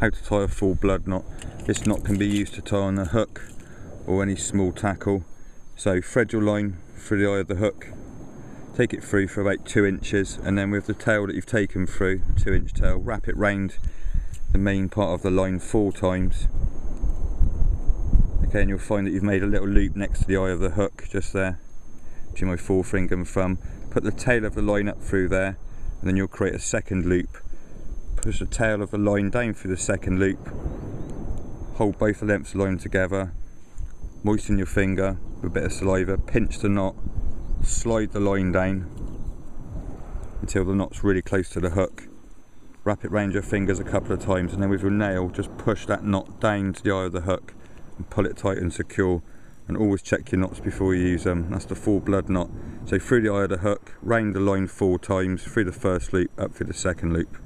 How to tie a full blood knot. This knot can be used to tie on a hook or any small tackle. So thread your line through the eye of the hook, take it through for about 2 inches, and then with the tail that you've taken through, the 2-inch tail, wrap it round the main part of the line 4 times. Okay, and you'll find that you've made a little loop next to the eye of the hook, just there, between my forefinger and thumb. Put the tail of the line up through there, and then you'll create a second loop. Push the tail of the line down through the second loop, hold both the lengths of the line together, moisten your finger with a bit of saliva, pinch the knot, slide the line down until the knot's really close to the hook. Wrap it round your fingers a couple of times, and then with your nail just push that knot down to the eye of the hook and pull it tight and secure. And always check your knots before you use them. That's the full blood knot. So through the eye of the hook, round the line 4 times, through the first loop, up through the second loop.